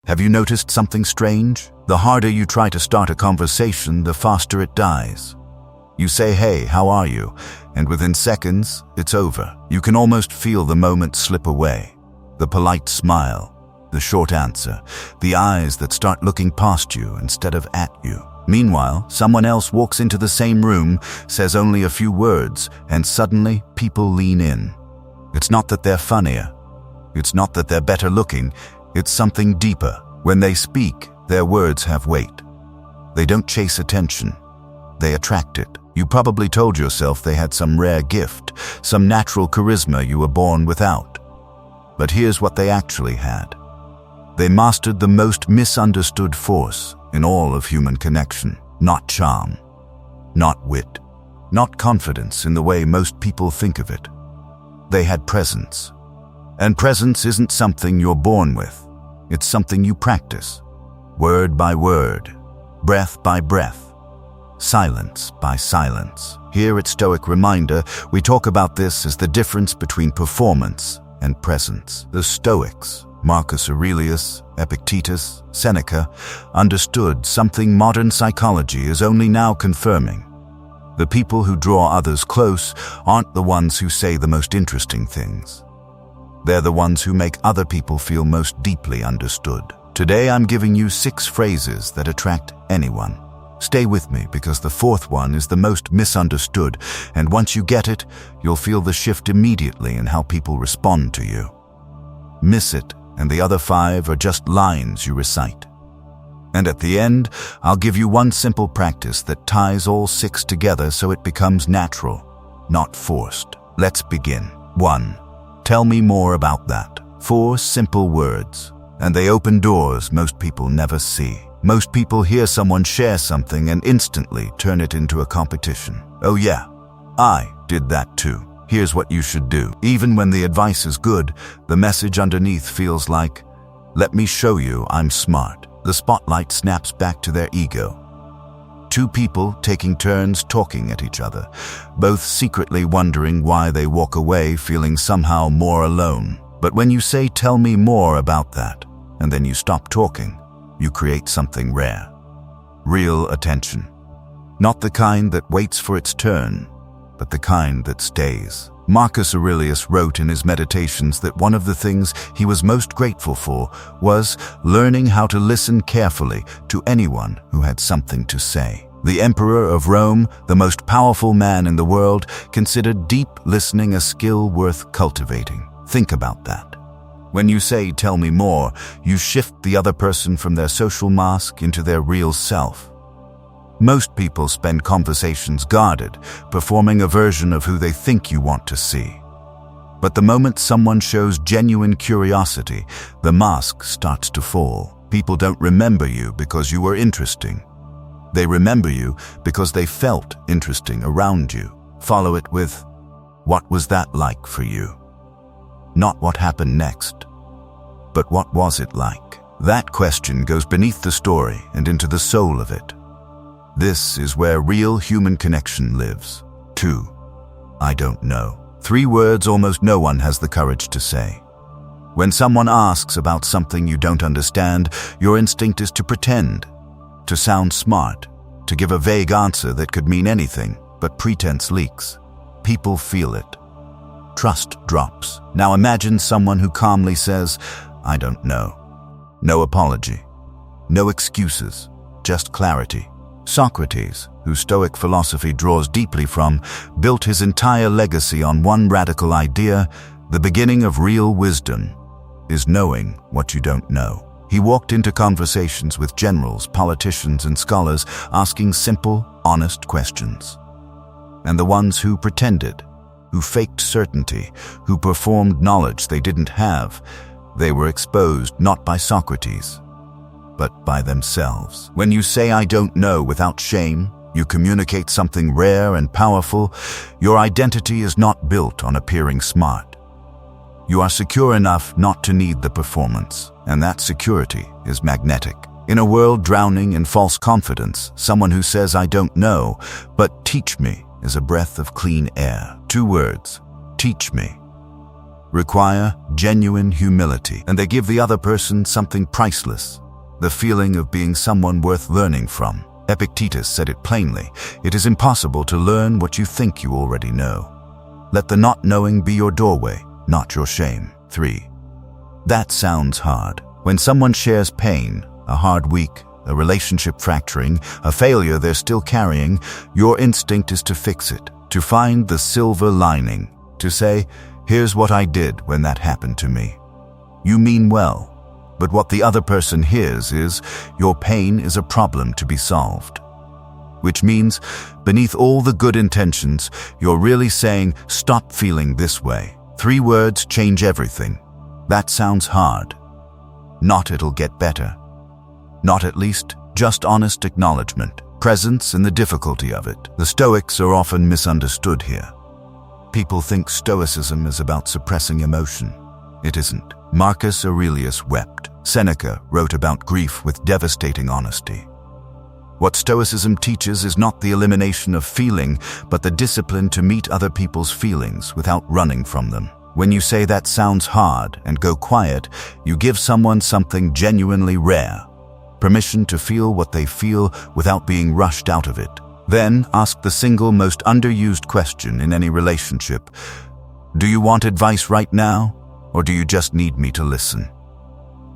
Have you noticed something strange? The harder you try to start a conversation, the faster it dies. You say, "Hey, how are you?" And within seconds, it's over. You can almost feel the moment slip away. The polite smile, the short answer, the eyes that start looking past you instead of at you. Meanwhile, someone else walks into the same room, says only a few words, and suddenly people lean in. It's not that they're funnier. It's not that they're better looking. It's something deeper. When they speak, their words have weight. They don't chase attention. They attract it. You probably told yourself they had some rare gift, some natural charisma you were born without. But here's what they actually had. They mastered the most misunderstood force in all of human connection. Not charm, not wit, not confidence in the way most people think of it. They had presence. And presence isn't something you're born with. It's something you practice. Word by word, breath by breath, silence by silence. Here at Stoic Reminder, we talk about this as the difference between performance and presence. The Stoics, Marcus Aurelius, Epictetus, Seneca, understood something modern psychology is only now confirming. The people who draw others close aren't the ones who say the most interesting things. They're the ones who make other people feel most deeply understood. Today I'm giving you 6 phrases that attract anyone. Stay with me because the 4th one is the most misunderstood, and once you get it, you'll feel the shift immediately in how people respond to you. Miss it, and the other 5 are just lines you recite. And at the end, I'll give you one simple practice that ties all 6 together so it becomes natural, not forced. Let's begin. 1. Tell me more about that. 4 simple words, and they open doors most people never see. Most people hear someone share something and instantly turn it into a competition. "Oh yeah, I did that too. Here's what you should do." Even when the advice is good, the message underneath feels like, "Let me show you I'm smart." The spotlight snaps back to their ego. 2 people taking turns talking at each other, both secretly wondering why they walk away feeling somehow more alone. But when you say, "Tell me more about that," and then you stop talking, you create something rare. Real attention. Not the kind that waits for its turn, but the kind that stays. Marcus Aurelius wrote in his Meditations that one of the things he was most grateful for was learning how to listen carefully to anyone who had something to say. The Emperor of Rome, the most powerful man in the world, considered deep listening a skill worth cultivating. Think about that. When you say, "Tell me more," you shift the other person from their social mask into their real self. Most people spend conversations guarded, performing a version of who they think you want to see. But the moment someone shows genuine curiosity, the mask starts to fall. People don't remember you because you were interesting. They remember you because they felt interesting around you. Follow it with, "What was that like for you?" Not what happened next, but what was it like? That question goes beneath the story and into the soul of it. This is where real human connection lives. 2. I don't know. 3 words almost no one has the courage to say. When someone asks about something you don't understand, your instinct is to pretend, to sound smart, to give a vague answer that could mean anything, but pretense leaks. People feel it. Trust drops. Now imagine someone who calmly says, "I don't know." No apology, no excuses, just clarity. Socrates, whose Stoic philosophy draws deeply from, built his entire legacy on one radical idea: the beginning of real wisdom is knowing what you don't know. He walked into conversations with generals, politicians, and scholars, asking simple, honest questions. And the ones who pretended, who faked certainty, who performed knowledge they didn't have, they were exposed not by Socrates, but by themselves. When you say, "I don't know," without shame, you communicate something rare and powerful. Your identity is not built on appearing smart. You are secure enough not to need the performance, and that security is magnetic. In a world drowning in false confidence, someone who says, "I don't know, but teach me," is a breath of clean air. 2 words, teach me. require genuine humility, and they give the other person something priceless, the feeling of being someone worth learning from. Epictetus said it plainly, it is impossible to learn what you think you already know. Let the not knowing be your doorway, not your shame. 3. That sounds hard. When someone shares pain, a hard week, a relationship fracturing, a failure they're still carrying, your instinct is to fix it, to find the silver lining, to say, here's what I did when that happened to me. You mean well. But what the other person hears is, your pain is a problem to be solved. Which means, beneath all the good intentions, you're really saying, stop feeling this way. 3 words change everything. That sounds hard. Not it'll get better. Not at least, just honest acknowledgement, presence in the difficulty of it. The Stoics are often misunderstood here. People think Stoicism is about suppressing emotion. It isn't. Marcus Aurelius wept. Seneca wrote about grief with devastating honesty. What Stoicism teaches is not the elimination of feeling, but the discipline to meet other people's feelings without running from them. When you say that sounds hard and go quiet, you give someone something genuinely rare. Permission to feel what they feel without being rushed out of it. Then ask the single most underused question in any relationship. Do you want advice right now? Or do you just need me to listen?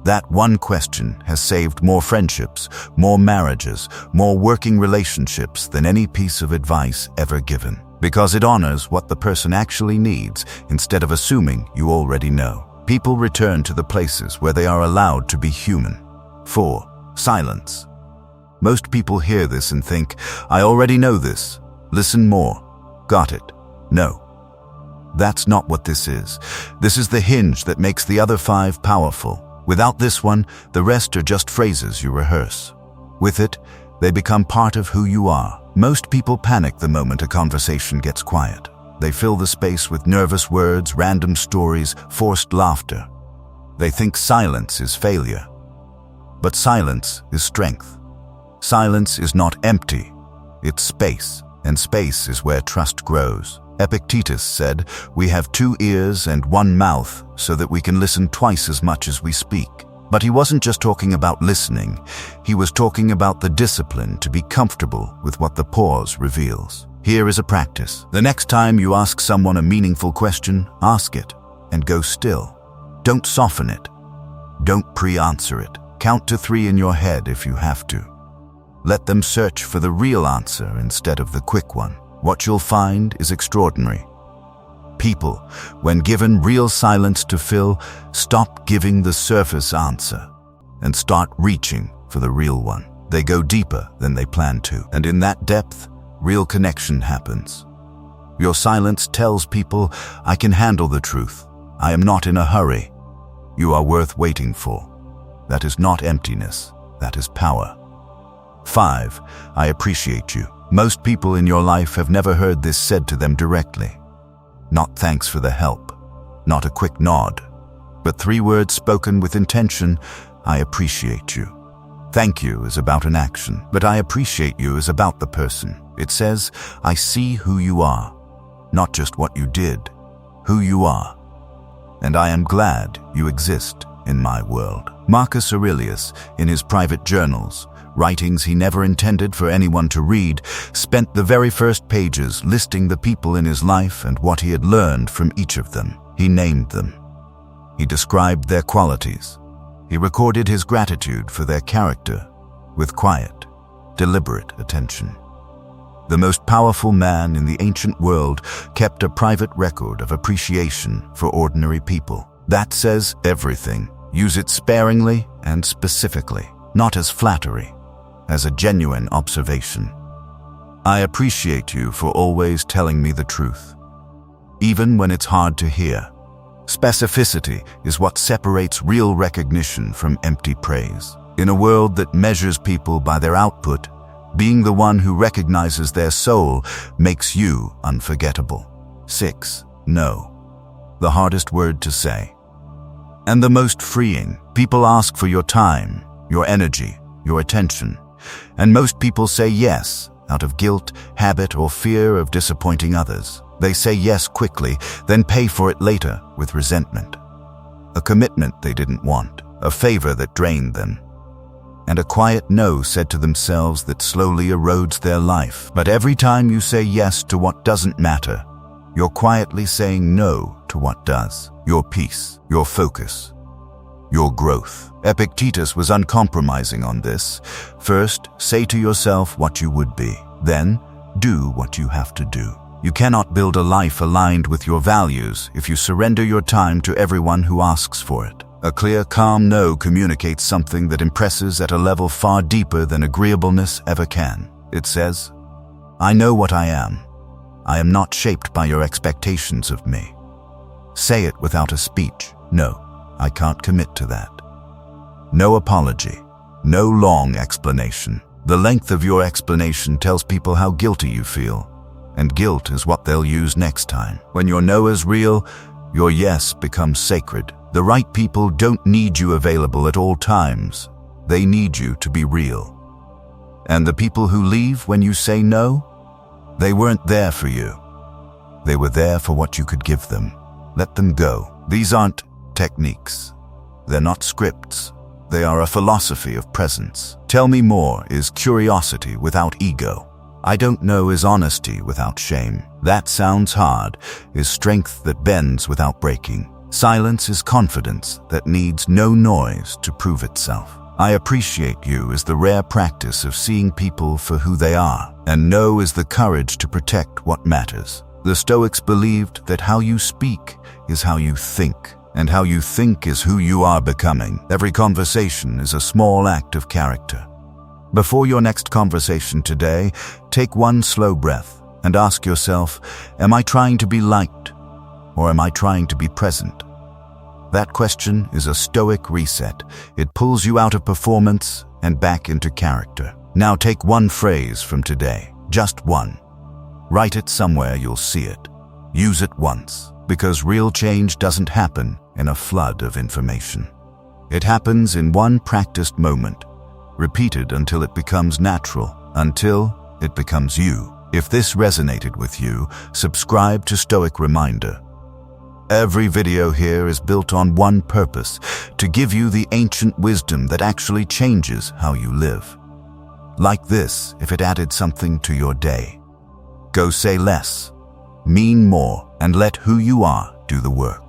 That one question has saved more friendships, more marriages, more working relationships than any piece of advice ever given. Because it honors what the person actually needs instead of assuming you already know. People return to the places where they are allowed to be human. 4. Silence. Most people hear this and think, I already know this. Listen more. Got it. No. That's not what this is. This is the hinge that makes the other 5 powerful. Without this one, the rest are just phrases you rehearse. With it, they become part of who you are. Most people panic the moment a conversation gets quiet. They fill the space with nervous words, random stories, forced laughter. They think silence is failure. But silence is strength. Silence is not empty. It's space, and space is where trust grows. Epictetus said, we have 2 ears and 1 mouth so that we can listen twice as much as we speak. But he wasn't just talking about listening. He was talking about the discipline to be comfortable with what the pause reveals. Here is a practice. The next time you ask someone a meaningful question, ask it and go still. Don't soften it. Don't pre-answer it. Count to 3 in your head if you have to. Let them search for the real answer instead of the quick one. What you'll find is extraordinary. People, when given real silence to fill, stop giving the surface answer and start reaching for the real one. They go deeper than they plan to, and in that depth, real connection happens. Your silence tells people, I can handle the truth. I am not in a hurry. You are worth waiting for. That is not emptiness. That is power. 5. I appreciate you. Most people in your life have never heard this said to them directly. Not thanks for the help, not a quick nod, but 3 words spoken with intention, I appreciate you. Thank you is about an action, but I appreciate you is about the person. It says, I see who you are, not just what you did, who you are. And I am glad you exist in my world. Marcus Aurelius, in his private journals, writings he never intended for anyone to read, spent the very first pages listing the people in his life and what he had learned from each of them. He named them. He described their qualities. He recorded his gratitude for their character with quiet, deliberate attention. The most powerful man in the ancient world kept a private record of appreciation for ordinary people. That says everything. Use it sparingly and specifically, not as flattery, as a genuine observation. I appreciate you for always telling me the truth, even when it's hard to hear. Specificity is what separates real recognition from empty praise. In a world that measures people by their output, being the one who recognizes their soul makes you unforgettable. 6. No. The hardest word to say. And the most freeing. People ask for your time, your energy, your attention. And most people say yes, out of guilt, habit, or fear of disappointing others. They say yes quickly, then pay for it later with resentment. A commitment they didn't want, a favor that drained them, and a quiet no said to themselves that slowly erodes their life. But every time you say yes to what doesn't matter, you're quietly saying no to what does. Your peace, your focus, your growth. Epictetus was uncompromising on this. First, say to yourself what you would be. Then, do what you have to do. You cannot build a life aligned with your values if you surrender your time to everyone who asks for it. A clear, calm no communicates something that impresses at a level far deeper than agreeableness ever can. It says, I know what I am. I am not shaped by your expectations of me. Say it without a speech. No, I can't commit to that. No apology. No long explanation. The length of your explanation tells people how guilty you feel, and guilt is what they'll use next time. When your no is real, your yes becomes sacred. The right people don't need you available at all times. They need you to be real. And the people who leave when you say no, they weren't there for you. They were there for what you could give them. Let them go. These aren't techniques. They're not scripts. They are a philosophy of presence. Tell me more is curiosity without ego. I don't know is honesty without shame. That sounds hard is strength that bends without breaking. Silence is confidence that needs no noise to prove itself. I appreciate you is the rare practice of seeing people for who they are, and no is the courage to protect what matters. The Stoics believed that how you speak is how you think, and how you think is who you are becoming. Every conversation is a small act of character. Before your next conversation today, take one slow breath and ask yourself, am I trying to be liked, or am I trying to be present? That question is a Stoic reset. It pulls you out of performance and back into character. Now take one phrase from today, just one. Write it somewhere you'll see it. Use it once, because real change doesn't happen in a flood of information. It happens in one practiced moment, repeated until it becomes natural, until it becomes you. If this resonated with you, subscribe to Stoic Reminder. Every video here is built on one purpose, to give you the ancient wisdom that actually changes how you live. Like this, if it added something to your day. Go say less, mean more, and let who you are do the work.